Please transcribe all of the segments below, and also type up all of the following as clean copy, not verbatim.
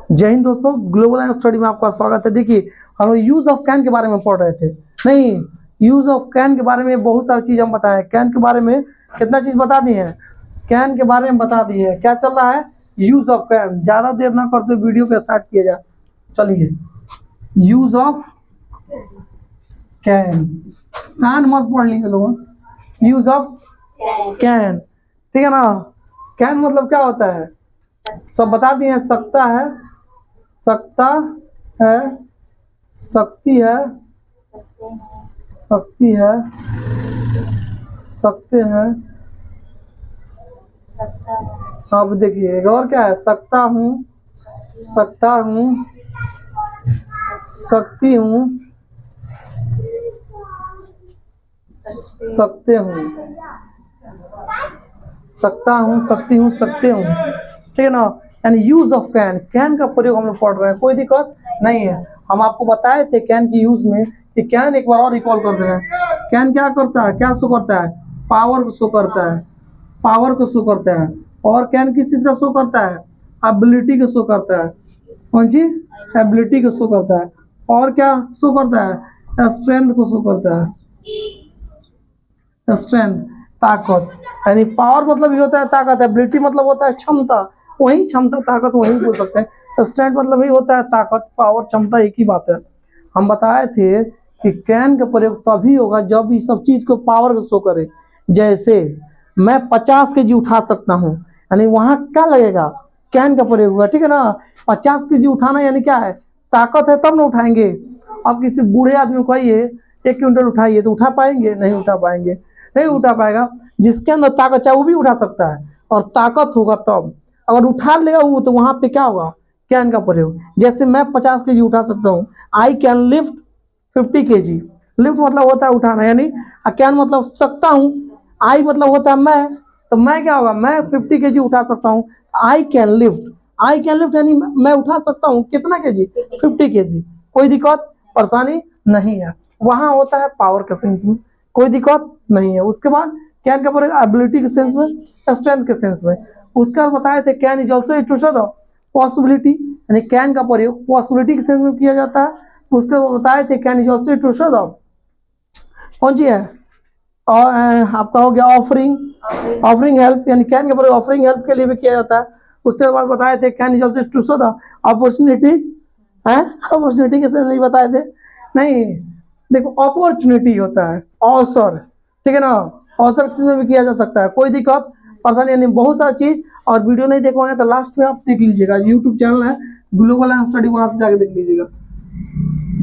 जय हिंद दोस्तों, global study में आपका स्वागत है। देखिए, हम यूज ऑफ कैन के बारे में पढ़ रहे थे। नहीं, यूज ऑफ कैन के बारे में बहुत सारी चीज हम बताए। कैन के बारे में कितना चीज बता दी है, कैन के बारे में बता दी है। क्या चल रहा है, यूज ऑफ कैन। ज्यादा देर ना करते वीडियो को स्टार्ट किया जाए। चलिए, यूज ऑफ कैन, कान मत पढ़ लीजिए लोगों। यूज ऑफ कैन, ठीक है ना। कैन मतलब क्या होता है, सब बता दिए। सकता है, सकता है, सकती है, सकती है, सकते हैं। अब देखिए एक और क्या है, सकता हूँ, सकता हूँ, सकती हूँ, सकते हूँ, सकता हूँ, सकती हूँ, सकते हूँ, ठीक है ना। यानी यूज ऑफ कैन, कैन का प्रयोग हम लोग पढ़ रहे हैं, कोई दिक्कत नहीं है। हम आपको बताए थे कैन की यूज में कि कैन एक बार और रिकॉल कर रहे हैं। कैन क्या करता है, क्या शो करता है, पावर को शो करता है, पावर को शो करता है। और कैन किस चीज का शो करता है, एबिलिटी को शो करता है। कौन सी, एबिलिटी को शो करता है। और क्या शो करता है, स्ट्रेंथ को शो करता है, स्ट्रेंथ, ताकत। यानी पावर मतलब ये होता है ताकत, एबिलिटी मतलब होता है क्षमता। वही क्षमता ताकत वही बोल सकते हैं। स्ट्रेंथ मतलब ही होता है ताकत, पावर, क्षमता, एक ही बात है। हम बताए थे कि कैन का प्रयोग तभी होगा जब इस सब चीज को पावर को शो करे। जैसे मैं 50 केजी उठा सकता हूँ, यानी वहां क्या लगेगा, कैन का प्रयोग होगा, ठीक है ना। 50 केजी उठाना यानी क्या है, ताकत है तब ना उठाएंगे। अब किसी बूढ़े आदमी को कहिए 1 क्विंटल उठाइए तो उठा पाएंगे, नहीं उठा पाएंगे, नहीं उठा पाएगा। जिसके अंदर ताकत है वो भी उठा सकता है, और ताकत होगा तब। अगर उठा लेगा वो तो वहां पे क्या होगा, कैन का प्रयोग। जैसे मैं 50 केजी उठा सकता हूँ, I can lift 50 KG. Lift मतलब होता है उठाना, यानी कैन मतलब सकता हूँ। आई मतलब होता है मैं, तो मैं क्या होगा, मैं 50 केजी उठा सकता हूँ। I can lift, I can lift यानी मैं उठा सकता हूँ कितना केजी, 50 केजी। कोई दिक्कत परेशानी नहीं है। वहां होता है पावर के सेंस में, कोई दिक्कत नहीं है। उसके बाद कैन का प्रयोग एबिलिटी के सेंस में, स्ट्रेंथ के सेंस में। उसका बताए थे can is also to show the possibility, यानी कैन का प्रयोग पॉसिबिलिटी के सेंस में किया जाता है। उसके बताए थे can is also to show the, कौन सी है, और आपका हो गया ऑफरिंग, ऑफरिंग हेल्प, यानी कैन का प्रयोग ऑफरिंग हेल्प के लिए भी किया जाता है। उसके बाद बताए थे can is also to show the opportunity, है अपॉर्चुनिटी के सेंस में बताए थे। नहीं, देखो अपॉर्चुनिटी होता है अवसर, ठीक है ना। अवसर किसी में भी किया जा सकता है, कोई दिक्कत परेशानी नहीं, बहुत सारी चीज। और वीडियो नहीं देखवाए तो लास्ट में आप देख लीजिएगा, यूट्यूब चैनल है ग्लोबल एन स्टडी, वहां से जाके देख लीजिएगा।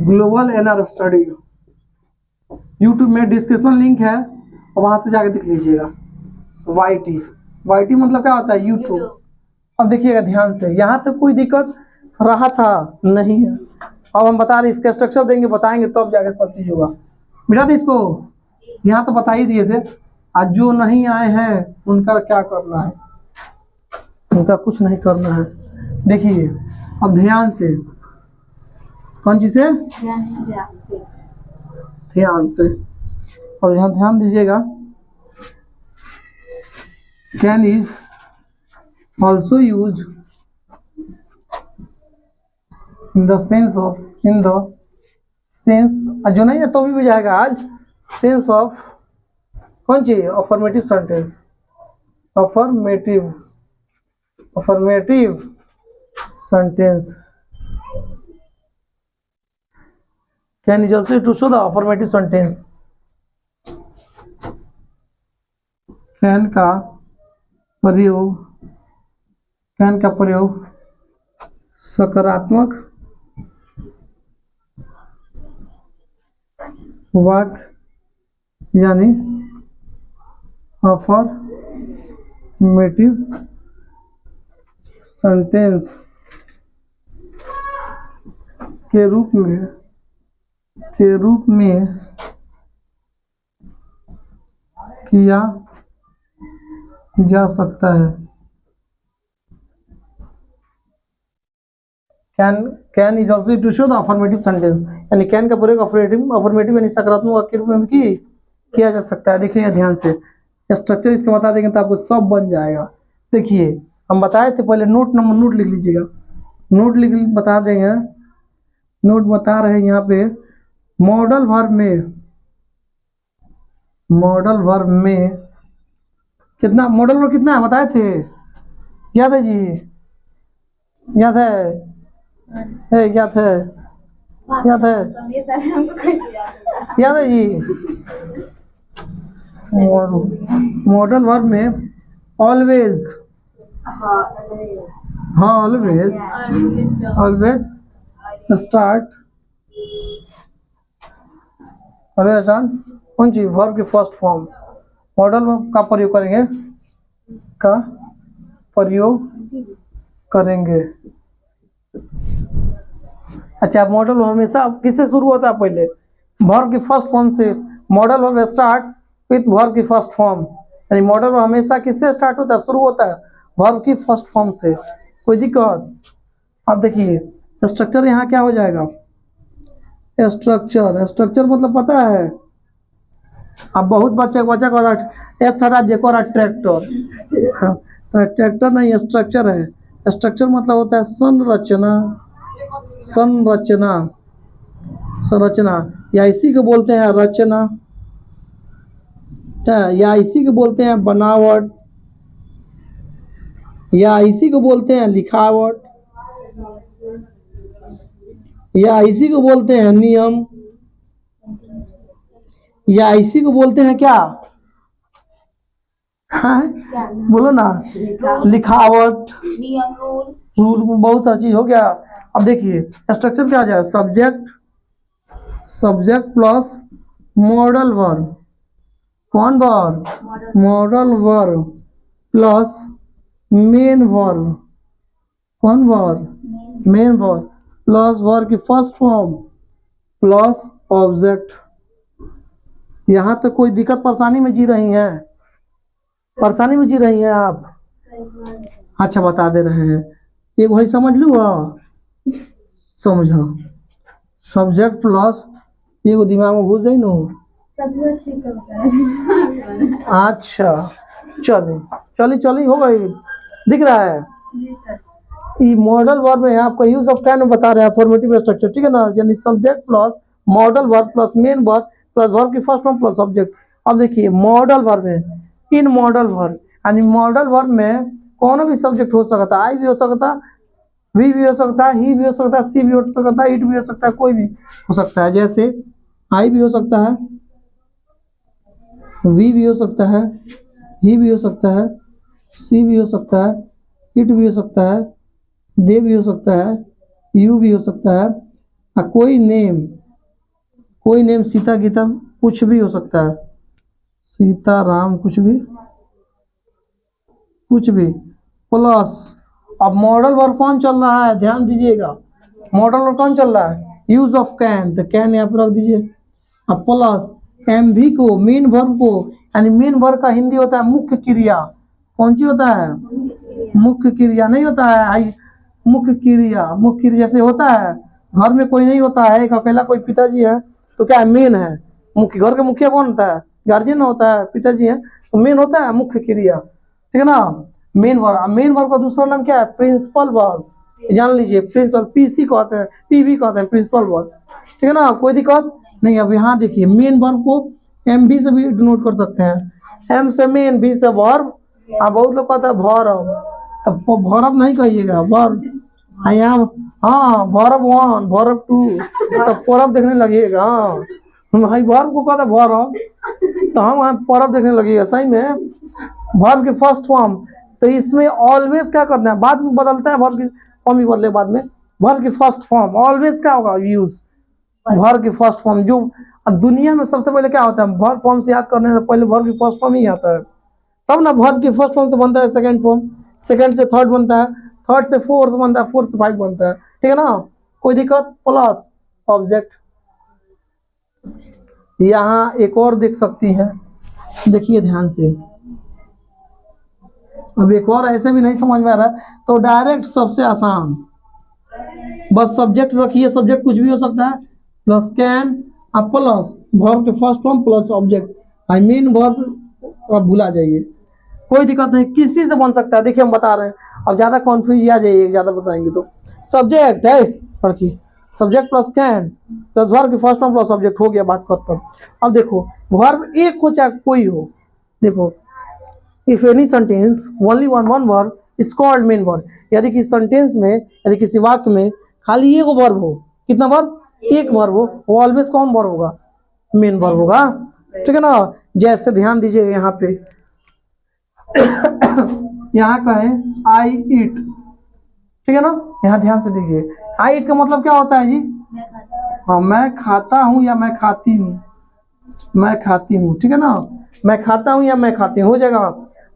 ग्लोबल एनआर स्टडी यूट्यूब में डिस्क्रिप्शन लिंक है, और वहां से जाके देख लीजिएगा। वाईटी, वाईटी मतलब क्या होता है, यूट्यूब। अब देखिएगा ध्यान से, यहाँ तक कोई दिक्कत रहा था नहीं है। अब हम बता रहे इसका स्ट्रक्चर देंगे, बताएंगे तब जाके सब चीज होगा। मिटा दे इसको, यहाँ तो बता ही दिए थे। आज जो नहीं आए हैं उनका क्या करना है, उनका कुछ नहीं करना है। देखिए अब ध्यान से, कौन चीज से, ध्यान से। और यहाँ ध्यान दीजिएगा, can is also use in the sense of, in the sense, जो नहीं है तो भी जाएगा आज, सेंस ऑफ, कौन चाहिए, affirmative sentence, affirmative, affirmative sentence. Can is also to show the affirmative sentence. Can का प्रयोग, कैन का प्रयोग सकारात्मक वाक्य यानी अफर्मेटिव सेंटेंस के रूप में किया जा सकता है। Can is also to show the affirmative sentence, यानी कैन का प्रयोग अफर्मेटिव यानी सकारात्मक वाक्य के रूप में भी किया जा सकता है। देखिएगा ध्यान से, स्ट्रक्चर इसका बता देंगे तो आपको सब बन जाएगा। देखिए हम बताए थे पहले, नोट लिख लीजिएगा। नोट लिख बता देंगे, नोट बता रहे हैं यहाँ पे। मॉडल वर्ब में, मॉडल वर्ब में कितना, मॉडल वर्ब कितना है बताए थे, याद है जी, याद है याद है, याद है, याद है जी। मॉडल वर्ब में ऑलवेज, हाँ always, always start, always start कौन सी, वर्ब की फर्स्ट फॉर्म। मॉडल वर्ब का प्रयोग करेंगे, का प्रयोग करेंगे। अच्छा, मॉडल वर्ब हमेशा किससे शुरू होता है, पहले वर्ब की फर्स्ट फॉर्म से। Modal verb start with verb की फर्स्ट फॉर्म, यानी मॉडल वर्ब हमेशा किससे स्टार्ट होता है, शुरू होता है वर्ब की फर्स्ट फॉर्म से। कोई दिक्कत। अब देखिए स्ट्रक्चर यहाँ क्या हो जाएगा, स्ट्रक्चर, स्ट्रक्चर मतलब पता है, अब बहुत बच्चा को एस हटा देखो ट्रैक्टर, हाँ, तो ट्रैक्टर नहीं स्ट्रक्चर है। स्ट्रक्चर मतलब होता है संरचना, संरचना, संरचना, या इसी को बोलते हैं रचना, या इसी को बोलते हैं बनावट, या इसी को बोलते हैं लिखावट, या इसी को बोलते हैं नियम, या इसी को बोलते हैं क्या, हाँ बोलो ना, लिखावट, रूल, बहुत सारी चीज हो गया। अब देखिए स्ट्रक्चर क्या आ जाए, subject, subject plus modal verb, कौन verb, modal verb plus main verb, कौन verb, main verb plus verb की फर्स्ट फॉर्म प्लस ऑब्जेक्ट। यहाँ तक कोई दिक्कत परेशानी में जी रही हैं, परेशानी में जी रही हैं आप, अच्छा बता दे रहे हैं, एक वही समझ लूँ, समझो सब्जेक्ट प्लस, ये दिमाग में घुस जाए ना। अच्छा चलिए चलिए चलिए, हो गई, दिख रहा है। ये मॉडल वर्ब में आपका यूज ऑफ कैन बता रहे हैं, फॉर्मेटिव स्ट्रक्चर, ठीक है ना, यानी subject plus modal verb plus main verb plus verb की फर्स्ट फॉर्म प्लस सब्जेक्ट। अब देखिए मॉडल वर्ब में, इन मॉडल वर्ब, यानी मॉडल वर्ब में कौन भी सब्जेक्ट हो सकता है, आई भी हो सकता है, वी भी हो सकता है, ही भी हो सकता है, सी भी हो सकता है, इट भी हो सकता है, कोई भी हो सकता है। जैसे आई भी हो सकता है, वी भी हो सकता है, ही भी हो सकता है, सी भी हो सकता है, इट भी हो सकता है, दे भी हो सकता है, यू भी हो सकता है, कोई नेम, कोई नेम सीता गीता कुछ भी हो सकता है, सीता राम कुछ भी, कुछ भी प्लस। अब मॉडल वर्ब कौन चल रहा है, ध्यान दीजिएगा, मॉडल वर्ब कौन चल रहा है, यूज ऑफ कैन, तो कैन यहाँ पर रख दीजिए। अब प्लस एम भी को, मेन वर्ब को, यानी मेन वर्ब का हिंदी होता है मुख्य क्रिया, कौन सी होता है, मुख्य क्रिया, नहीं होता है आई, मुख्य क्रिया, मुख्य क्रिया से होता है, घर में कोई नहीं होता है, एक अकेला कोई पिताजी है तो क्या है, मेन है, मुख्य, घर का मुखिया कौन होता है, गार्जियन होता है, पिताजी है, तो मेन होता है मुख्य क्रिया, ठीक है ना, मेन वर्ब। मेन वर्ब का दूसरा नाम क्या है, प्रिंसिपल वर्ब, जान लीजिए, प्रिंसिपल, पीसी कहते हैं, पीवी कहते हैं, प्रिंसिपल वर्ब, ठीक है ना, कोई दिक्कत नहीं। अब यहाँ देखिए मेन वर्ब को एम बी से भी डिनोट कर सकते हैं, एम से मेन, बी से वर्ब, बहुत लोग कहते हैं भौरव, तो भौरव नहीं कहिएगा, वर्ब, यहाँ हाँ भौरव 1 भौरव 2 तो पौरव देखने लगिएगा, हाँ भाई वर्ब को कहते भौरव, तो हम वहाँ पौरव देखने लगेगा, सही में वर्ब की फर्स्ट फॉर्म। तो इसमें ऑलवेज क्या करना है, बाद में बदलता है, वर्ब की फॉर्म ही बदले बाद में, वर्ब की फर्स्ट फॉर्म ऑलवेज क्या होगा, यूज वर्ब की फर्स्ट फॉर्म। जो दुनिया में सबसे पहले क्या होता है, वर्ब फॉर्म से याद करने से पहले वर्ब की फर्स्ट फॉर्म ही आता है, तब ना वर्ब की फर्स्ट फॉर्म से बनता है सेकंड फॉर्म, सेकंड से थर्ड बनता है, थर्ड से फोर्थ बनता है, फोर्थ से 5 बनता है, ठीक है ना, कोई दिक्कत। प्लस ऑब्जेक्ट, यहाँ एक और देख सकती है, देखिए ध्यान से, अब एक और ऐसे भी नहीं समझ में आ रहा है तो डायरेक्ट सबसे आसान, बस सब्जेक्ट रखिए, सब्जेक्ट कुछ भी हो सकता है, प्लस कैन, अब प्लस वर्ब के first form plus object, I mean verb, अब भुला जाइए, कोई दिक्कत नहीं, किसी से बन सकता है, देखिए हम बता रहे हैं, अब ज़्यादा कॉन्फ्यूज आ जाइए, ज़्यादा बताएंगे तो सब्जेक्ट है लड़की, subject plus can plus verb की फर्स्ट फॉर्म प्लस सब्जेक्ट हो गया, बात खत्म। अब देखो वर्ब एक हो चाहे कोई हो, देखो if any sentence only one verb is called main verb. यदि किसी सेंटेंस में, यदि किसी वाक्य में खाली एक वर्ब हो, कितना वर्ब, एक वर्ब हो, वो ऑलवेज कौन वर्ब होगा, मेन वर्ब होगा, ठीक है ना। जैसे ध्यान दीजिएगा यहाँ पे यहाँ का है आई ईट, ठीक है ना, यहाँ ध्यान से देखिए आई ईट का मतलब क्या होता है जी, हाँ मैं खाता हूँ या मैं खाती हूँ, मैं खाती हूँ, ठीक है ना, मैं खाता हूँ या मैं खाती हूँ, हो जाएगा।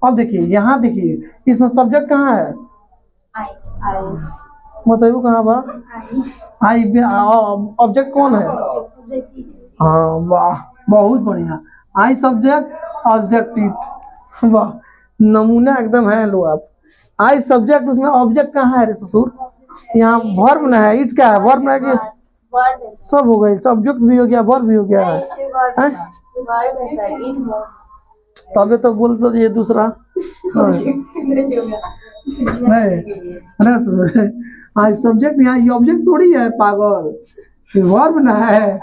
अब देखिए यहाँ देखिए इसमें सब्जेक्ट कहाँ है, बताइए कहाँ बा, आई, ऑब्जेक्ट कौन है, हाँ वाह बहुत बढ़िया, आई सब्जेक्ट ऑब्जेक्ट इट, वाह नमूना एकदम है लो आप। आई सब्जेक्ट, उसमें ऑब्जेक्ट कहाँ है रे ससुर, यहाँ वर्ब ना है, इट क्या है, वर्ब ना है कि सब हो गए, सब्जेक्ट भी हो गया वर्ब भी हो गया है, तबे तो बोल तो ये दूसरा नहीं, आज सब्जेक्ट यहाँ ये ऑब्जेक्ट थोड़ी है पागल, वर्ब ना है।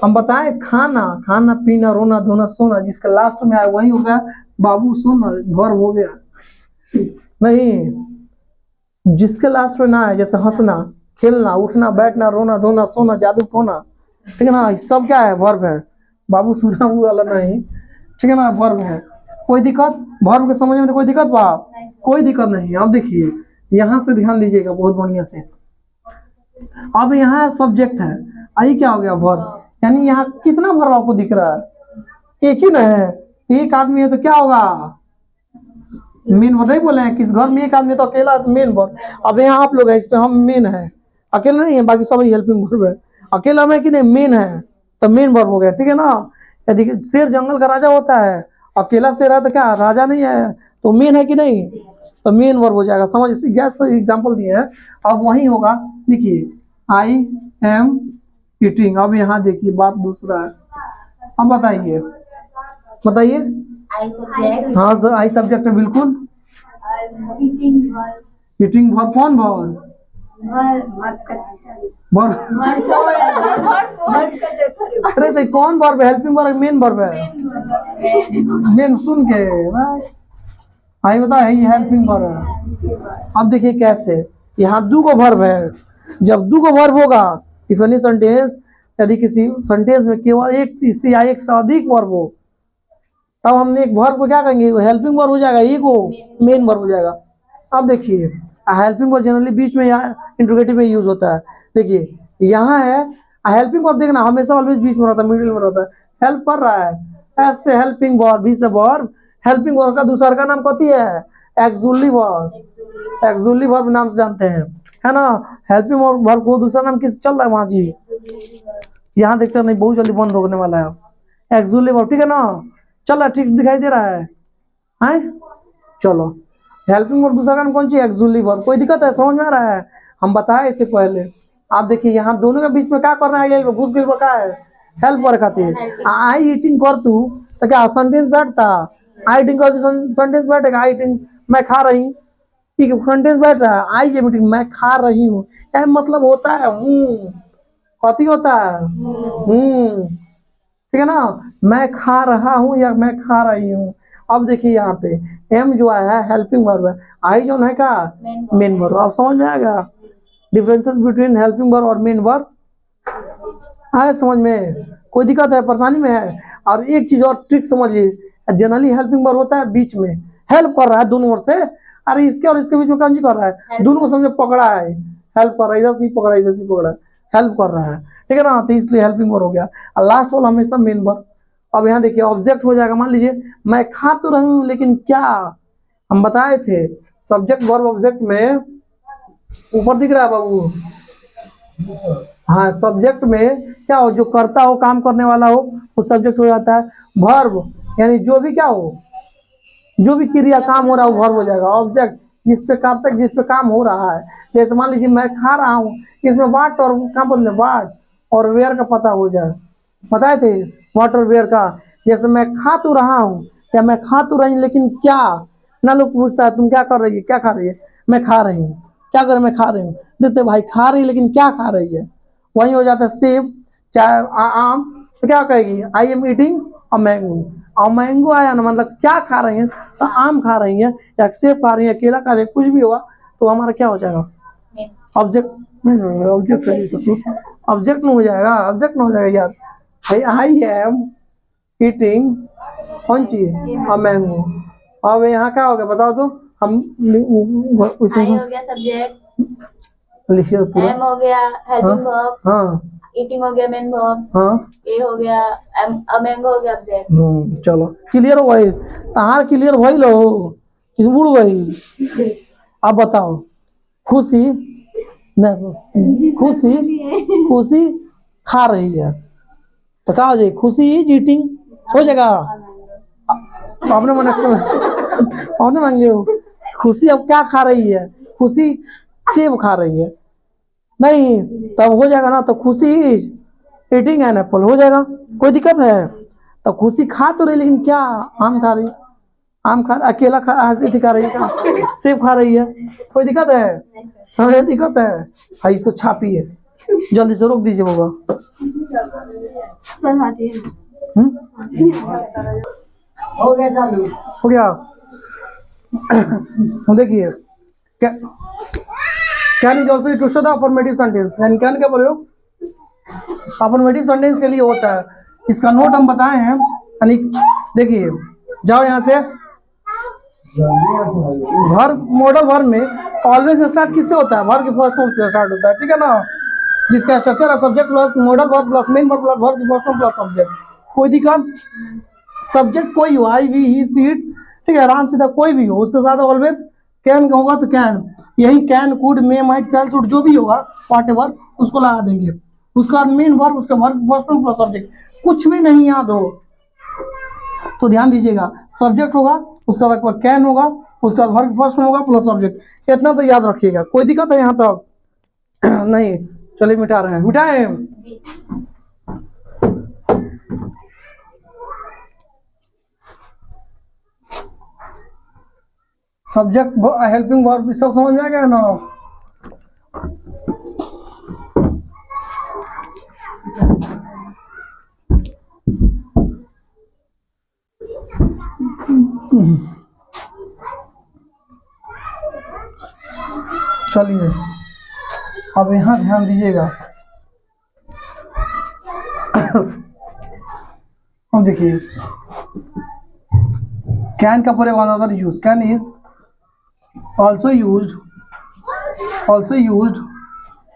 हम बताएं खाना, खाना पीना रोना धोना सोना, जिसका लास्ट में आया वही हो गया बाबू सोना, वर्ब हो गया, नहीं जिसके लास्ट में ना है, जैसे हंसना खेलना उठना बैठना रोना धोना सोना जादू टोना, ठीक है ना, सब क्या है वर्ब है, बाबू सोना वो वाला नहीं, ठीक है ना, वर्ब है। कोई दिक्कत वर्ब के समझ में, तो कोई दिक्कत बा, कोई दिक्कत नहीं। अब देखिए यहाँ से ध्यान दीजिएगा बहुत बढ़िया से, अब यहाँ सब्जेक्ट है, आई क्या हो गया वर्ब, यानी यहाँ कितना वर्ब आपको दिख रहा है, एक ही ना है, एक आदमी है तो क्या होगा मेन वर्ब, नहीं बोले हैं किस घर में एक आदमी तो अकेला मेन वर्ब। अब यहाँ आप लोग हैं, इस पे हम मेन है, अकेला नहीं है, बाकी सब हेल्पिंग वर्ब है, अकेला में कि नहीं मेन है तो मेन वर्ब हो गया, ठीक है ना। यदि शेर जंगल का राजा होता है, अकेला शेर है तो क्या राजा नहीं है, तो मेन है कि नहीं, तो मेन वर्ब हो जाएगा, समझ, एग्जाम्पल दिए हैं। अब वही होगा, देखिए आई एम ईटिंग, अब यहाँ देखिए बात दूसरा है, अब बताइए बताइए, हाँ सर आई सब्जेक्ट है बिल्कुल, ईटिंग वर्ब कौन वर्ब, अरे तो कौन वर्ब है, हेल्पिंग वर्ब मेन वर्ब है, मेन सुन के आई बता है ये हेल्पिंग वर्ब है। अब देखिए कैसे, यहाँ दो को वर्ब है, जब दो को वर्ब होगा इफ एनी सेंटेंस, यदि किसी सेंटेंस में केवल एक चीज से या एक से अधिक वर्ब हो, तब हमने एक वर्ब को क्या कहेंगे, हेल्पिंग वर्ब हो जाएगा, एक वो मेन वर्ब हो जाएगा। अब देखिए हेल्पिंग वर्ब जनरली बीच में या इंट्रोगेटिव में यूज होता है, देखिए यहाँ है हेल्पिंग वर्ब, देखना हमेशा ऑलवेज बीच में रहता है, मिडिल में रहता है, हेल्प कर रहा है, ऐसे हेल्पिंग वर्ब, बी से वर्ब, हेल्पिंग वर्ब का दूसरा का नाम कथी है, एक्सुअली वर्ब, एक्सुअली वर्ब नाम से जानते हैं, है ना। हेल्पिंग वर्ब को दूसरा नाम किस चल रहा है वहाँ जी, यहाँ देखते नहीं बहुत जल्दी बंद होने वाला है, एक्सुअली वर्ब, ठीक है ना, चल रहा ठीक दिखाई दे रहा है, हैं चलो हेल्पिंग वर्ब दूसरा नाम कौन सी, एक्सुअली वर्ब, कोई दिक्कत है, समझ में आ रहा है, हम बताए थे पहले। आप देखिए यहाँ दोनों के बीच में क्या करना है, घुस गई क्या है, हेल्प वर्क आती है, आई ईटिंग कर तू तो क्या सेंटेंस बैठता, आई ईटिंग कर सेंटेंस बैठेगा, आई ईटिंग मैं खा रही, ठीक है सेंटेंस बैठ रहा है, आई ये मीटिंग मैं खा रही हूँ, क्या मतलब होता है कथी होता है ठीक है ना, मैं खा रहा हूँ या मैं खा रही हूँ। अब देखिए यहाँ पे एम जो है हेल्पिंग वर्ब है, आई जो है का मेन वर्ब, अब समझ में आ गया डिफरेंसेस बिटवीन हेल्पिंग वर्ब और मेन वर्ब, आए समझ में, कोई दिक्कत है परेशानी में है। और एक चीज और ट्रिक समझिए, जनरली हेल्पिंग वर्ब होता है बीच में, हेल्प कर रहा है दोनों ओर से, अरे इसके और इसके बीच में कौन सी कर रहा है, दोनों को समझे पकड़ा है, हेल्प कर रहा है, इधर से पकड़ा इधर से पकड़ा, हेल्प कर रहा है, ठीक है ना, तो इसलिए हेल्पिंग वर्ब हो गया, और लास्ट वाला हमेशा मेन वर्ब। अब यहाँ देखिए ऑब्जेक्ट हो जाएगा, मान लीजिए मैं खा तो रही हूँ लेकिन क्या, हम बताए थे सब्जेक्ट वर्ब ऑब्जेक्ट में ऊपर दिख रहा है बाबू, हाँ सब्जेक्ट में क्या हो, जो करता हो काम करने वाला हो वो सब्जेक्ट हो जाता है, वर्ब यानी जो भी क्या हो, जो भी क्रिया काम हो रहा है वो वर्ब हो जाएगा, ऑब्जेक्ट जिस पे कार्य जिस पे काम हो रहा है, जैसे मान लीजिए मैं खा रहा हूँ, इसमें वाट और क्या बोलते हैं वाट और वेयर का पता हो जाए, बताए थे वाट और वेयर का, जैसे मैं खा तो रहा हूँ या मैं खा तो रही हूँ लेकिन क्या, ना लोग पूछता है तुम क्या कर रही है क्या खा रही है, मैं खा रही हूँ, क्या करें, मैं खा रही हूँ। देखते भाई खा रही है लेकिन क्या खा रही है, वही हो जाता है सेब चाहे आम, तो क्या कहेगी I am eating a mango. और मैंगो आया ना मतलब क्या खा रही है, तो आम खा रही है या सेब खा रही है, केला खा रही है, कुछ भी होगा तो हमारा क्या हो जाएगा ऑब्जेक्ट। नहीं ऑब्जेक्ट है ससुर, ऑब्जेक्ट में हो जाएगा, ऑब्जेक्ट में हो जाएगा यार। भाई आई एम ईटिंग कौन चीज अ मैंगो। अब यहाँ क्या हो गया बताओ तो, हम आई हो गया सब्जेक्ट, लिखिए पूरा। एम हो गया हेल्पिंग वर्ब, हाँ ईटिंग हो गया मेन वर्ब, हाँ ए हो गया मैंगो हो गया ऑब्जेक्ट। चलो क्लियर हो गई, तहार क्लियर भइल हो कि उड़ गई। अब बताओ खुशी, नहीं खुशी, खुशी खा रही है तो क्या हो जाएगी, खुशी इज ईटिंग हो जाएगा। आपने मना आपने मांगे हो, खुशी अब क्या खा रही है, खुशी सेब खा रही है, नहीं तब हो जाएगा ना, तो खुशी इज ईटिंग एन एप्पल हो जाएगा, कोई दिक्कत है। तो खुशी खा तो रही लेकिन क्या आम खा रही, आम खा अकेला खा ऐसे खा रही है क्या, सेब खा रही है, कोई दिक्कत है, समझ दिक्कत है। भाई इसको छापिए जल्दी से, रोक दीजिए होगा। हो गया चालू, हो गया। देखिए can is also to show the affirmative sentence, यानी कैन क्या बोले हो अफर्मेटिव सेंटेंस के लिए होता है, इसका नोट हम बताए हैं। यानी देखिए जाओ यहाँ से, वर्ब मॉडल वर्ब में ऑलवेज स्टार्ट किससे होता है, वर्ब के फर्स्ट फॉर्म से स्टार्ट होता है, ठीक है ना, जिसका स्ट्रक्चर है subject plus modal verb plus main verb plus verb के फर्स्ट फॉर्म प्लस सब्जेक्ट। कोई दिक्कत, सब्जेक्ट कोई हो आई वी ही सी इट, ठीक है आराम सीधा कोई भी हो, उसके साथ ऑलवेज कैन होगा तो कैन, यही can could may might shall should जो भी होगा व्हाट एवर उसको लगा देंगे। उसके बाद मेन वर्ब, उसका verb first form plus subject, कुछ भी नहीं याद हो तो ध्यान दीजिएगा, सब्जेक्ट होगा उसका बाद कैन होगा, उसके बाद वर्ब फर्स्ट फॉर्म होगा प्लस सब्जेक्ट, इतना तो याद रखिएगा। कोई दिक्कत है यहाँ तक नहीं, चलिए मिटा रहे हैं, मिटाए। सब्जेक्ट हेल्पिंग वर्ब सब समझ में आ गया ना। चलिए अब यहाँ ध्यान दीजिएगा। अब देखिए कैन का पूरे another use, can is also used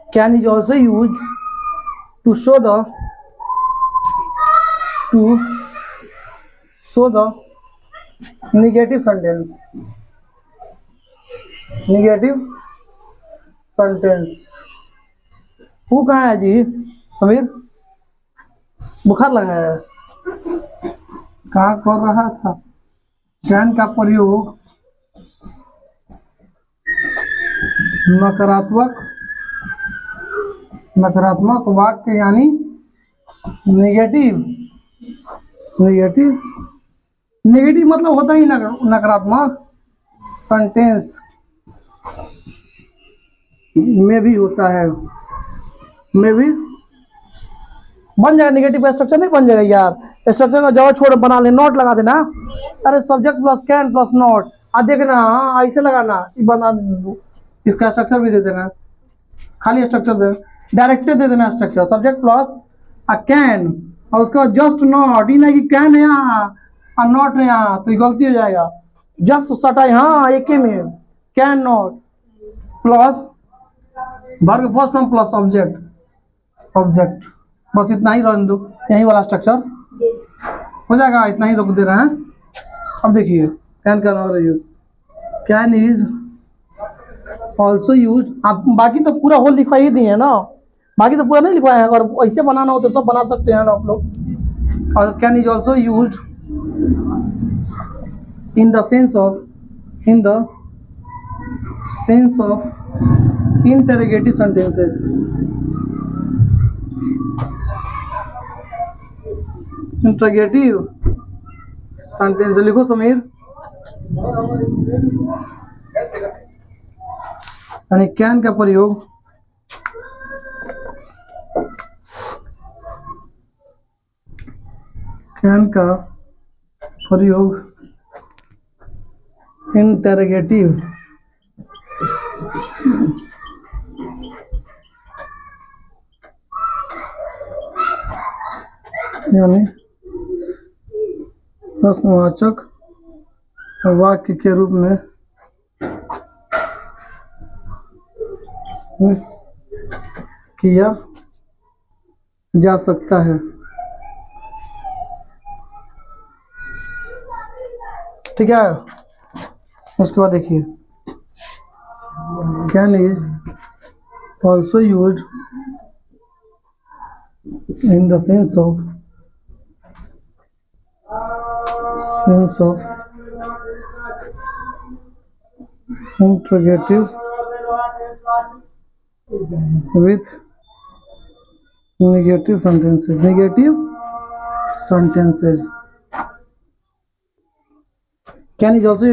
can is also used to show the negative sentence, negative sentence। वो कहाँ है जी समीर, बुखार लगा है, कहाँ कर रहा था। कैन का प्रयोग नकारात्मक वाक्य यानी नेगेटिव, नेगेटिव मतलब होता ही नकारात्मक, सेंटेंस में भी होता है, में भी बन जाएगा। नेगेटिव का स्ट्रक्चर नहीं बन जाएगा यार, स्ट्रक्चर का जगह छोड़ बना ले, नोट लगा देना। अरे subject plus can plus not, आ देखना हाँ ऐसे लगाना, बना इसका स्ट्रक्चर भी दे देना, खाली स्ट्रक्चर दे डायरेक्ट दे देना स्ट्रक्चर, सब्जेक्ट प्लस आ कैन और उसके बाद जस्ट नॉट, नहीं कि कैन है यहाँ और नॉट है यहाँ तो गलती हो जाएगा, जस्ट सटा हाँ एक ही में can not plus verb first form plus object बस इतना ही रहने दो, यही वाला स्ट्रक्चर हो जाएगा, इतना ही रोक दे रहे हैं। अब देखिए कैन का use, can is also use, आप बाकी तो पूरा होल लिखवा ही दिए ना, बाकी तो पूरा नहीं लिखवाया है, अगर ऐसे बनाना हो तो सब बना सकते हैं आप लोग। और can is also use in the sense of interrogative sentences, interrogative sentence लिखो समीर। यानी कैन का प्रयोग इंटरोगेटिव यानी प्रश्नवाचक वाक्य के रूप में किया जा सकता है। ठीक है, उसके बाद देखिए can is also used in the sense of interrogative with negative sentences. Can is also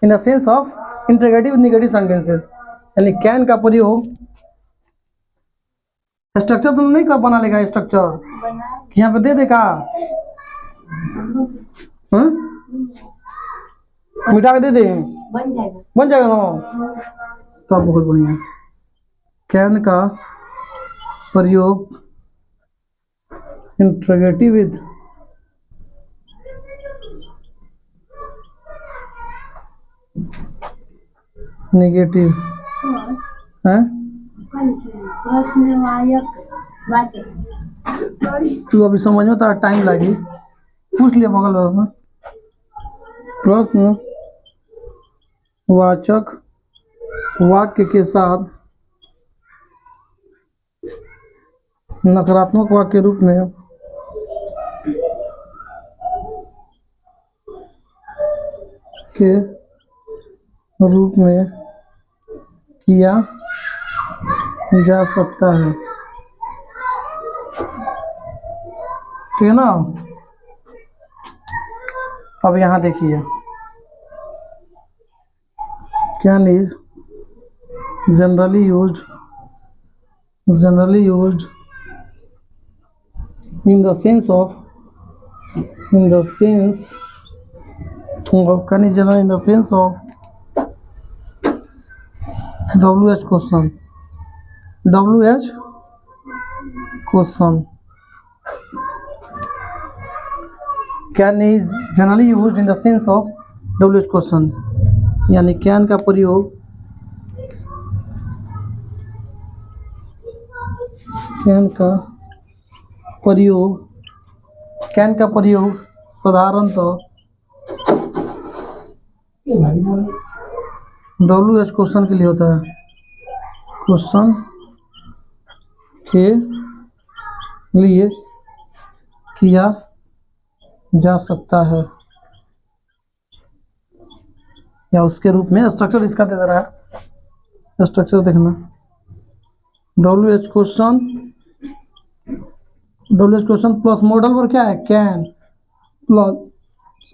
in the sense of interrogative with negative sentences. यानी can का प्रयोग स्ट्रक्चर तुम नहीं कब बना लेगा स्ट्रक्चर बना यहाँ पे दे देगा मिटा के दे दे बन जाएगा ना तो बहुत बढ़िया। कैन का प्रयोग इंटरोगेटिव विद नेगेटिव है। तू अभी समझ में तो टाइम लगी, पूछ लिया बगल वाला प्रश्न वाचक वाक्य के साथ नकारात्मक वाक्य के रूप में किया जा सकता है। ठीक है ना। अब यहाँ देखिए can is generally used in the sense of can is generally in the sense of WH question can is generally used in the sense of WH question यानी कैन का प्रयोग साधारणतः WH क्वेश्चन के लिए होता है, क्वेश्चन के लिए किया जा सकता है या उसके रूप में। स्ट्रक्चर इसका दे रहा है, स्ट्रक्चर देखना WH question plus modal verb क्या है can plus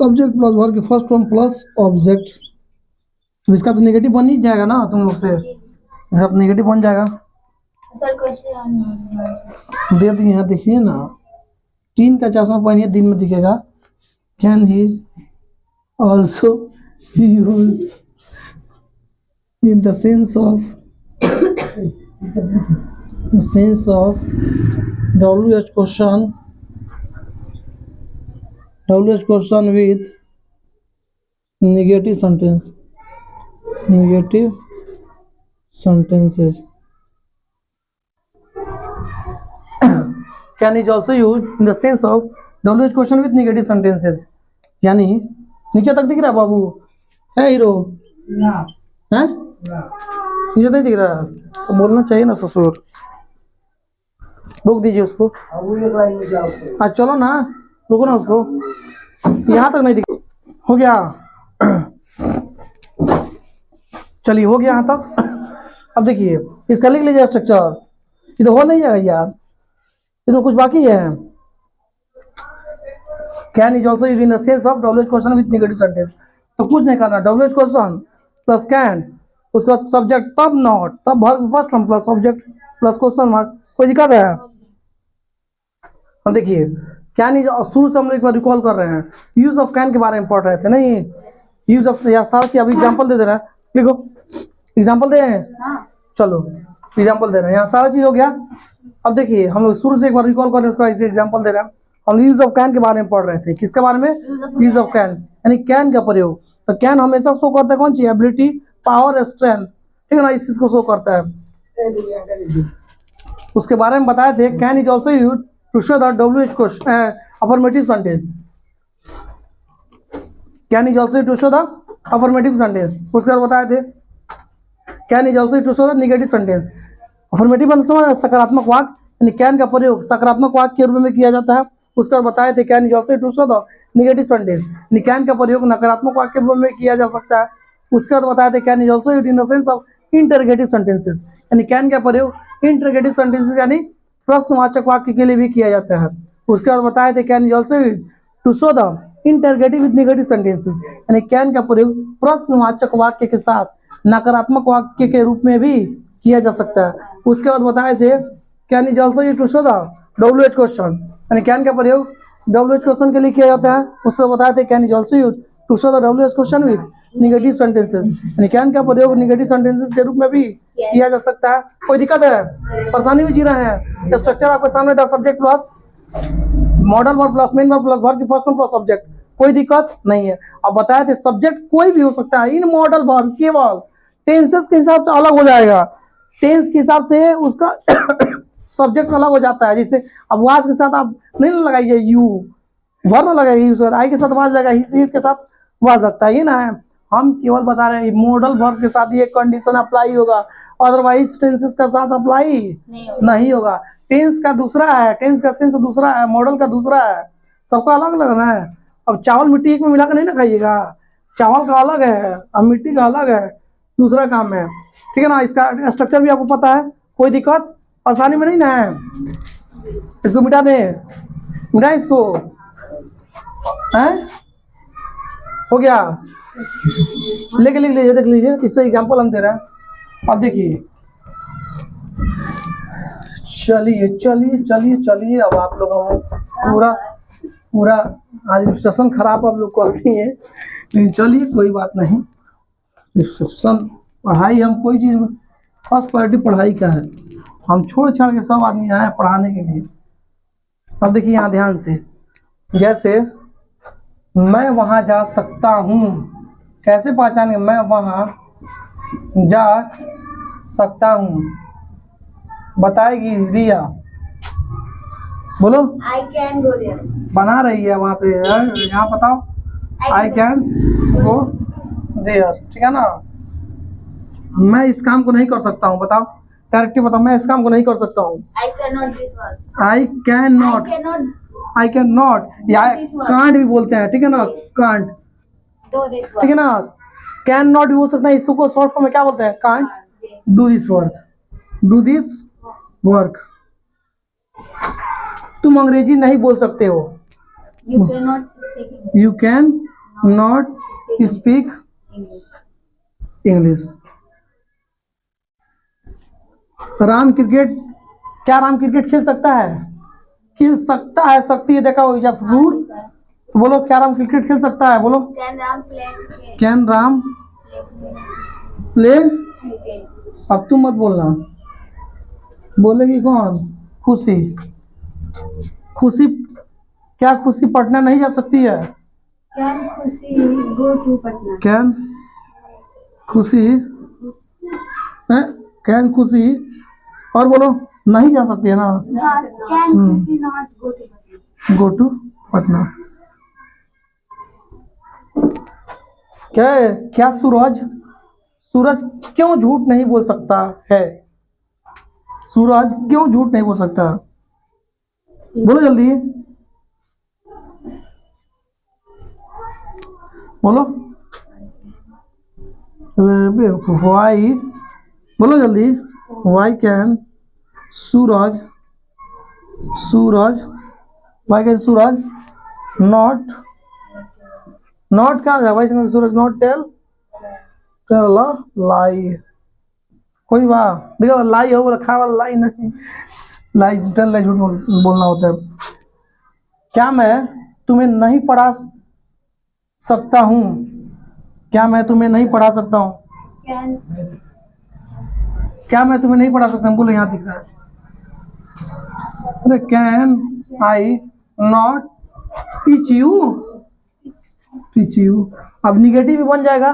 subject plus verb की फर्स्ट फॉर्म प्लस ऑब्जेक्ट। इसका तो नेगेटिव बन ही जाएगा ना तुम लोग से, इसका तो नेगेटिव बन जाएगा। सर क्वेश्चन दे दिए हैं देखिए ना, 3 का चश्मा पहनिए दिन में दिखेगा। Can he also used in the sense of WH question with negative sentences can is also used in the sense of WH question with negative sentences यानी नीचे तक दिख रहा है बाबू है हीरो हैं नीचे नहीं दिख रहा तो बोलना चाहिए ना ससुर। रोक दीजिए उसको, आज चलो ना, रुको ना उसको, यहाँ तक नहीं दिख हो गया। चलिए हो गया यहाँ तक। अब देखिए इसका लिख लीजिए स्ट्रक्चर, ये तो हो नहीं जाएगा यार, इसमें कुछ बाकी है। Can is also used in the sense of WH question with negative sentence, तो कुछ नहीं करना, WH क्वेश्चन प्लस कैन उसके बाद सब्जेक्ट तब नॉट, तब verb first form plus object plus question mark. कोई दिक्कत है? अब देखिए कैन इज, शुरू से हम लोग एक बार रिकॉल कर रहे हैं, यूज ऑफ कैन के बारे में पढ़ रहे थे नहीं, यूज ऑफ यार सारा चीज। अभी एग्जाम्पल दे दे रहा है, लिखो एग्जाम्पल दे रहे हैं, हाँ चलो एग्जाम्पल दे रहे हैं, यहाँ सारा चीज हो गया। अब देखिए हम लोग शुरू से एक बार रिकॉल कर रहे हैं, उसका एग्जाम्पल दे रहे हैं। हम यूज ऑफ कैन के बारे में पढ़ रहे थे, किसके बारे में? यूज ऑफ कैन, यानी कैन का प्रयोग। तो कैन हमेशा शो करता है कौन सी? एबिलिटी, पावर, स्ट्रेंथ, ठीक है ना, इस चीज को शो करता है। उसके बारे में बताए थे, can is also use to show the WH question affirmative sentence. Can is also to show the affirmative sentence. उसके बाद बताए थे can is also to show the negative sentence. Affirmative मतलब सकारात्मक वाक्य, यानी कैन का प्रयोग सकारात्मक वाक्य के रूप में किया जाता है। उसके बाद बताए थे can is also to show the negative sentence, यानी कैन का प्रयोग नकारात्मक वाक्य के रूप में किया जा सकता है। उसके बाद बताए थे can is also used in the sense of interrogative sentences, यानी कैन का प्रयोग इंटरोगेटिव सेंटेंसेस यानी प्रश्नवाचक वाक्य के लिए भी किया जाता है। उसके बाद बताए थे can is also used to show the interrogative with negative sentences, यानी कैन का प्रयोग प्रश्नवाचक वाक्य के साथ नकारात्मक वाक्य के रूप में भी किया जा सकता है। उसके बाद बताए थे can is also used to show the WH question, यानी कैन का प्रयोग WH क्वेश्चन के लिए किया जाता है। उससे बताए थे can is also used to show the WH question with negative sentences, यानी कैन का प्रयोग निगेटिव सेंटेंसेस के रूप में भी किया जा सकता है। कोई दिक्कत है? परेशानी में जी रहे हैं? स्ट्रक्चर आपके सामने था, subject plus modal verb plus main verb plus verb की फर्स्ट फॉर्म प्लस सब्जेक्ट, कोई दिक्कत नहीं है। अब बताए थे सब्जेक्ट कोई भी हो सकता है, इन मॉडल वर्ब केवल टेंसेस के हिसाब से अलग हो जाएगा, टेंस के हिसाब से उसका सब्जेक्ट अलग हो जाता है। जैसे अब वाज के साथ आप नहीं लगाइए यू, वर्ब लगाइए यू से, आई के साथ वाज लगा, ही के साथ वाज लगता है, ये ना है। हम केवल बता रहे हैं मॉडल वर्ब के साथ ये कंडीशन अप्लाई होगा, अदरवाइज टेंसेस का साथ अप्लाई नहीं होगा। टेंस का दूसरा है, टेंस का सेंस दूसरा है, मॉडल का दूसरा है, सबका अलग अलग है। अब चावल मिट्टी एक में मिला कर नहीं ना खाइएगा, चावल का अलग है अब मिट्टी का अलग है, दूसरा काम है, ठीक है ना। इसका स्ट्रक्चर भी आपको पता है, कोई दिक्कत परेशानी में नहीं ना है। इसको मिटा दें, मिटा इसको, हैं हो गया, लेके लिख लीजिए, देख लीजिए, इससे एग्जांपल हम दे रहे हैं। अब देखिए चलिए चलिए चलिए चलिए, अब आप लोग हम पूरा पूरा आज सेशन खराब आप लोग करती हैं, लेकिन चलिए कोई बात नहीं। सेशन पढ़ाई, हम कोई चीज़ में फर्स्ट प्रायोरिटी पढ़ाई का है, हम छोड़ छाड़ के सब आदमी आए हैं पढ़ाने के लिए। अब देखिए यहाँ ध्यान से, जैसे मैं वहाँ जा सकता हूँ, कैसे पहचानेंगे? मैं वहाँ जा सकता हूँ, बताएगी रिया, बोलो। I can go there. बना रही है वहाँ पे, यहाँ बताओ, आई कैन गो देयर, ठीक है ना। मैं इस काम को नहीं कर सकता हूँ, बताओ डायरेक्टली बताओ, मैं इस काम को नहीं कर सकता हूँ। I cannot this work. I can not, I cannot I can not, या कांट भी बोलते हैं, ठीक है ना, कांट, do this work. ठीक है ना। कैन नॉट भी बोल सकते हैं, इसको शॉर्ट फॉर्म में क्या बोलते हैं? Can't do this work, do this work. तुम अंग्रेजी नहीं बोल सकते हो, You cannot speak English. You can not speak English. Ram cricket, क्या राम क्रिकेट खेल सकता है? खेल सकता है, सकती है, देखा हो ससुर, बोलो क्या राम क्रिकेट खेल सकता है? बोलो Can Ram play cricket? Can Ram Play play. cricket. अब तुम मत बोलना, बोलेगी कौन? खुशी, खुशी, क्या खुशी पटना नहीं जा सकती है? Can Khushi go to Patna? Can खुशी, कैन खुशी, और बोलो नहीं जा सकती है ना, Can Khushi not go to Patna? Go to Patna. क्या है? क्या सूरज, सूरज क्यों झूठ नहीं बोल सकता है? सूरज क्यों झूठ नहीं बोल सकता? बोलो जल्दी, बोलो वाई, बोलो जल्दी, why can Suraj, Suraj, why can Suraj not, not क्या है भाई, Suraj not tell tell a lie. कोई बात देखो, लाई हो रखा वाला लाई नहीं, लाई टेल लाई झूठ बोलना होता है। क्या मैं तुम्हें नहीं पढ़ा सकता हूँ? क्या मैं तुम्हें नहीं पढ़ा सकता हूँ? कैन क्या मैं तुम्हें नहीं पढ़ा सकता हूँ? बोलो, यहाँ दिख रहा है। अरे can I not teach you? Teach you अब निगेटिव भी बन जाएगा।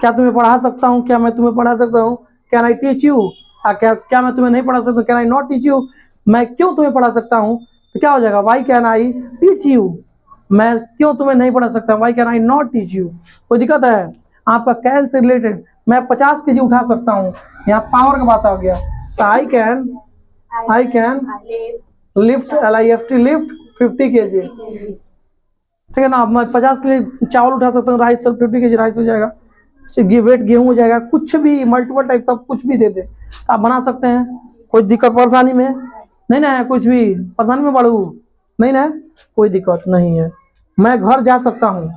क्या तुम्हें पढ़ा सकता हूँ? क्या मैं तुम्हें पढ़ा सकता हूँ? Can I teach you? क्या मैं तुम्हें नहीं पढ़ा सकता हूँ? Can I not teach you? मैं क्यों तुम्हें पढ़ा सकता हूँ? तो क्या हो जाएगा? Why can I teach you? मैं क्यों तुम्हें नहीं पढ़ा सकता? Why can I not teach you? कोई दिक्कत है? आपका कैन से रिलेटेड मैं 50 केजी उठा सकता हूँ, यहाँ पावर का बात आ गया। तो I can lift, LIFT lift 50 KG. ठीक है ना? अब मैं 50 के लिए चावल उठा सकता हूँ, राइस तो 50 केजी राइस हो जाएगा, वेट गेहूं हो जाएगा, कुछ भी मल्टीपल टाइप सब कुछ भी दे दे आप बना सकते हैं। कोई दिक्कत परेशानी में नहीं ना है? कुछ भी परेशानी में बढ़ू नहीं ना? कोई दिक्कत नहीं है। मैं घर जा सकता हूँ,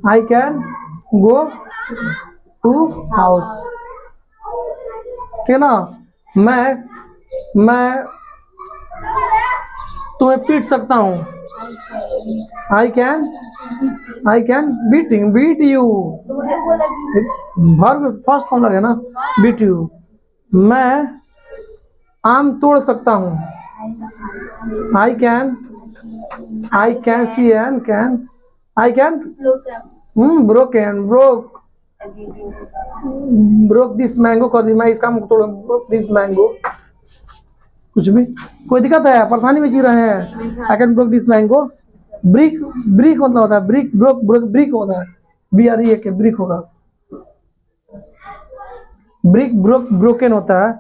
I can go to house. ठीक है ना? मैं तुम्हें पीट सकता हूँ, I can beat you. Verb first form लगे ना, बीट यू। मैं आम तोड़ सकता हूँ, I can see an can I can broke this mango कर दी, मैं इसका मुख तोड़ ब्रोक दिस मैंगो। कुछ भी कोई दिक्कत है? परेशानी में जी रहे हैं? आई can broke this mango. Brick मतलब होता है ब्रिक, ब्रिक होता है, BREAK के ब्रिक होगा। ब्रिक ब्रोकन होता है,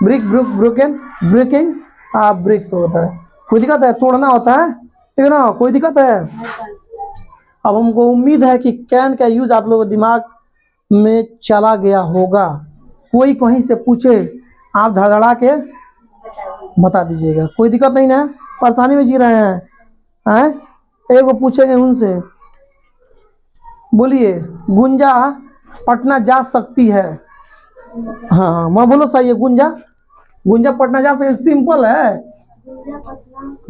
ब्रिक ब्रोकन ब्रेकिंग ब्रिक्स होता है। कोई दिक्कत है? तोड़ना होता है, ठीक है ना? कोई दिक्कत है? अब हमको उम्मीद है कि कैन का यूज आप लोगों के दिमाग में चला गया होगा। कोई कहीं से पूछे आप धड़धड़ा के बता दीजिएगा, कोई दिक्कत नहीं ना? परेशानी में जी रहे हैं? एक वो पूछेंगे उनसे, बोलिए गुंजा पटना जा सकती है? हाँ मैं बोलो सही है, गुंजा पटना जा सकती है, सिंपल है।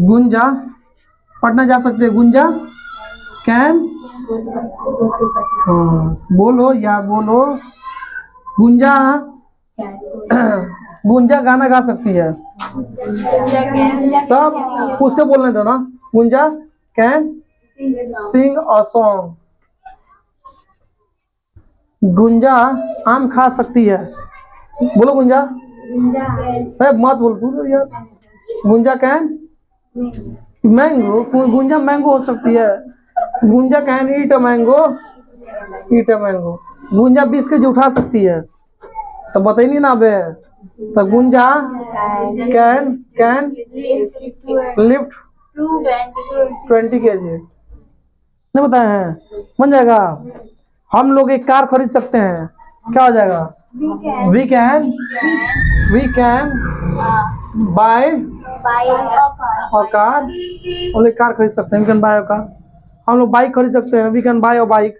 गुंजा पटना जा सकती है, गुंजा कैन बोलो या बोलो, गुंजा गाना गा सकती है। तब उससे बोलने दो ना, गुंजा कैन सिंग अ सॉन्ग। गुंजा आम खा सकती है, बोलो गुंजा। मत बोल तू यार, Gunja can mango, Gunja mango हो सकती है, Gunja can eat a mango. Gunja 20 KG उठा सकती है, तो बताइए ना बे। तो गुंजा कैन लिफ्ट 20 केजी। नहीं बताए हैं? बन जाएगा। हम लोग एक कार खरीद सकते हैं, क्या हो जाएगा? वी कैन बाय और कार, हम लोग कार खरीद सकते हैं, वी कैन बाय और कार। हम लोग बाइक खरीद सकते हैं, वी कैन बाय और बाइक।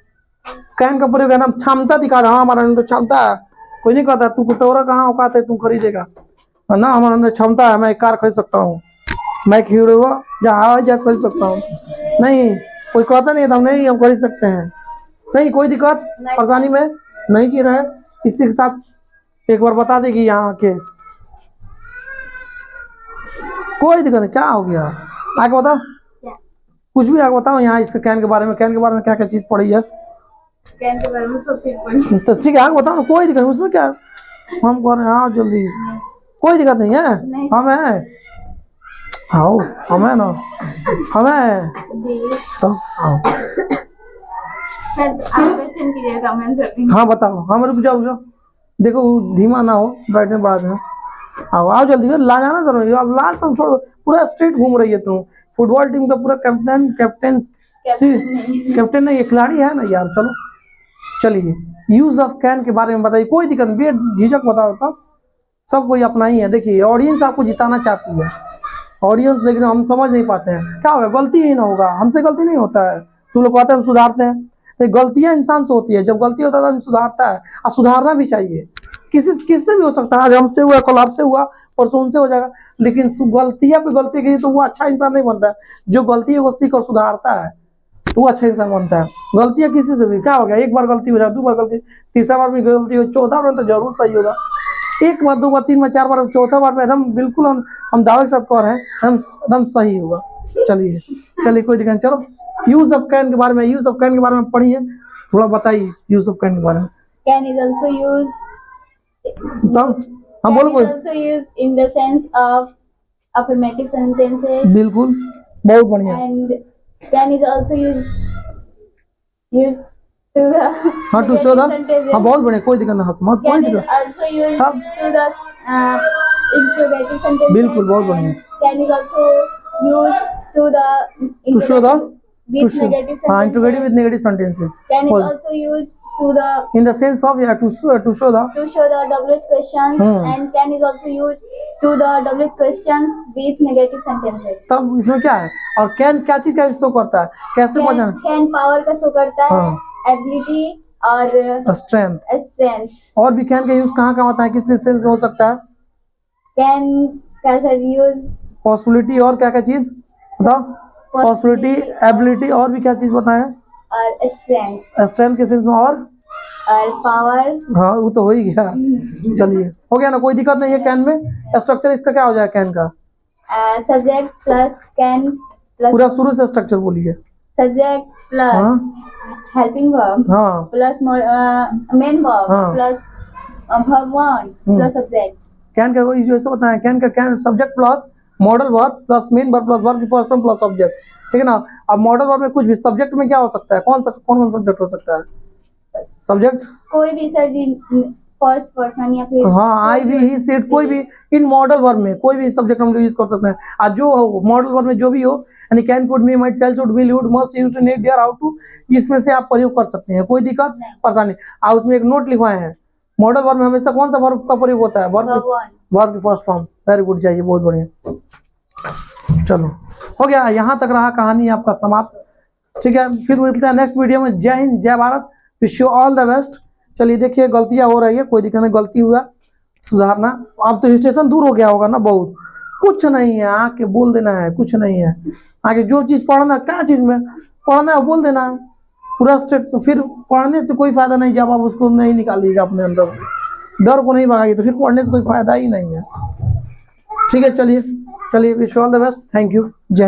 कैन का प्रयोग है ना, क्षमता दिखा रहा, हमारा अंदर क्षमता है। कोई नहीं कहता तू तोरा कहाँ औकात है तुम खरीदेगा ना, हमारे अंदर क्षमता है, मैं एक कार खरीद सकता हूँ, मैं खरीदूंगा जहाँ जैसे खरीद सकता हूँ। नहीं कोई कहता नहीं, हम नहीं, हम खरीद सकते हैं। नहीं कोई दिक्कत परेशानी में नहीं की रहे, इसी के साथ एक बार बता देगी यहाँ आके, कोई दिक्कत नहीं। क्या हो गया आगे बता, कुछ भी आगे बताओ यहाँ इस कैन के बारे में, कैन के बारे में क्या क्या चीज पड़ी है? कैन के बारे में सब चीज पढ़ी। तो ठीक है आगे बताओ ना, कोई दिक्कत उसमें क्या, हम कह रहे हैं आओ जल्दी, कोई दिक्कत नहीं है। हम है आओ, हम है ना, हम है तो आओ। सर आप क्वेश्चन कीजिएगा, मैं आंसर दूंगी। हाँ बताओ, हम रुक जाओ, देखो धीमा ना हो, ब्राइटनेस बढ़ा देना। आओ जल्दी, ला जाना जरूरी। अब लास्ट हम छोड़ दो, पूरा स्ट्रीट घूम रही है तुम, फुटबॉल टीम का पूरा कैप्टन नहीं, ये खिलाड़ी है ना यार। चलो चलिए, यूज ऑफ कैन के बारे में बताइए, कोई दिक्कत नहीं, झिझक बताओ तब, सब कोई अपना ही है। देखिए ऑडियंस आपको जिताना चाहती है, ऑडियंस, लेकिन हम समझ नहीं पाते हैं, क्या होगा? गलती ही ना होगा, हमसे गलती नहीं होता है, तुम लोग कहते हैं हम सुधारते हैं, तो गलतियां इंसान से होती है, जब गलती होता है तो इंसान सुधारता है, और सुधारना भी चाहिए। किससे भी हो सकता है, आज हमसे हुआ, कल आपसे हुआ, परसों उनसे हो जाएगा, लेकिन गलतियां पे गलती की तो वो अच्छा इंसान नहीं बनता है। जो गलती है वो सीख और सुधारता है तो वो अच्छा इंसान बनता है। गलतियां किसी से भी, क्या हो गया, एक बार गलती हो जाए, 2 बार गलती, तीसरा बार भी गलती हो, 14 बार तो जरूर सही होगा। 1 बार, 2 बार, 3 बार, 4 बार, चौथा बार में एकदम बिल्कुल हम दावे के साथ कह रहे हैं एकदम एकदम सही होगा। चलिए कोई दिक्कत नहीं। चलो यूज ऑफ कैन के बारे में, यूज ऑफ कैन के बारे में पढ़िए, थोड़ा बताइए यूज ऑफ कैन के बारे में। Can is also used. तब हम Can बोलो is कोई, also used in the sense of affirmative sentences, बिल्कुल बहुत बढ़िया। and can is also used to the हाँ to show the, negative sentences. हाँ बहुत बढ़िया, कोई दिक्कत नहीं, मत कोई Can is दिक्कत, also used हाँ to the interrogative sentences. बिल्कुल बहुत बढ़िया। and Can is also used to the to show the, with negative हाँ interrogative sentences. With negative sentences, Can is also used to the in the sense of या to show the, to show the WH questions, Hmm. and can is also used to the WH questions with negative sentences. तब इसमें क्या है, और can क्या चीज कैसे show करता है, कैसे पहचान, Can power का शो करता है, हाँ। ability और स्ट्रेंथ, strength. और भी कैन का यूज कहाँ कहाँ होता है, किस सेंस में हो सकता है, Can का यूज पॉसिबिलिटी और क्या क्या चीज बताओ, पॉसिबिलिटी, एबिलिटी, और भी क्या चीज बताएं, और strength स्ट्रेंथ के सेंस में, और पावर। हाँ वो तो हो ही गया। चलिए हो गया ना, कोई दिक्कत नहीं है। कैन में स्ट्रक्चर इसका क्या हो जाएगा, कैन का सब्जेक्ट प्लस कैन प्लस पूरा शुरू से स्ट्रक्चर बोलिए। सब्जेक्ट प्लस हाँ हेल्पिंग वर्ब हाँ प्लस मेन वर्ब हाँ। Plus verb one plus subject. Can का कोई ऐसे बताएं, can subject plus modal verb plus main verb plus verb की फर्स्ट फॉर्म प्लस सब्जेक्ट, ठीक है ना। अब मॉडल वर्ब में कुछ भी, सब्जेक्ट में क्या हो सकता है, कौन कौन सब्जेक्ट हो सकता है, सब्जेक्ट कोई भी सर जी, फर्स्ट पर्सन या फिर हाँ आई वी ही सीट, कोई भी इन मॉडल वर्ब में कोई भी सब्जेक्ट हम यूज कर सकते हैं। आज जो हो मॉडल वर्ब में जो भी हो, यानी can, could, may, might, shall, should, will, would, must, used, need, dare, how to, इसमें से आप प्रयोग कर सकते हैं, कोई दिक्कत परेशानी। और उसमें एक नोट लिखवाए हैं, मॉडल वर्ब में हमेशा कौन सा वर्ब का प्रयोग होता है, वर्ब की फर्स्ट फॉर्म। वेरी गुड, चाहिए बहुत बढ़िया। चलो हो गया, यहाँ तक रहा कहानी आपका समाप्त, ठीक है। फिर मिलते हैं नेक्स्ट वीडियो में। जय हिंद, जय Bharat, wish you all the best. चलिए देखिए गलतियां हो रही है, कोई दिक्कत नहीं, गलती हुआ सुधारना। अब तो स्टेशन दूर हो गया होगा ना बहुत, कुछ नहीं है, आके बोल देना है, कुछ नहीं है। आगे जो चीज पढ़ना, क्या चीज में पढ़ना है बोल देना है पूरा स्टेट, तो फिर पढ़ने से कोई फायदा नहीं जब आप उसको नहीं निकालिएगा अपने अंदर से, डर को नहीं भगाइए तो फिर पढ़ने से कोई फायदा ही नहीं है, ठीक है। चलिए wish you all the best, thank you, जय।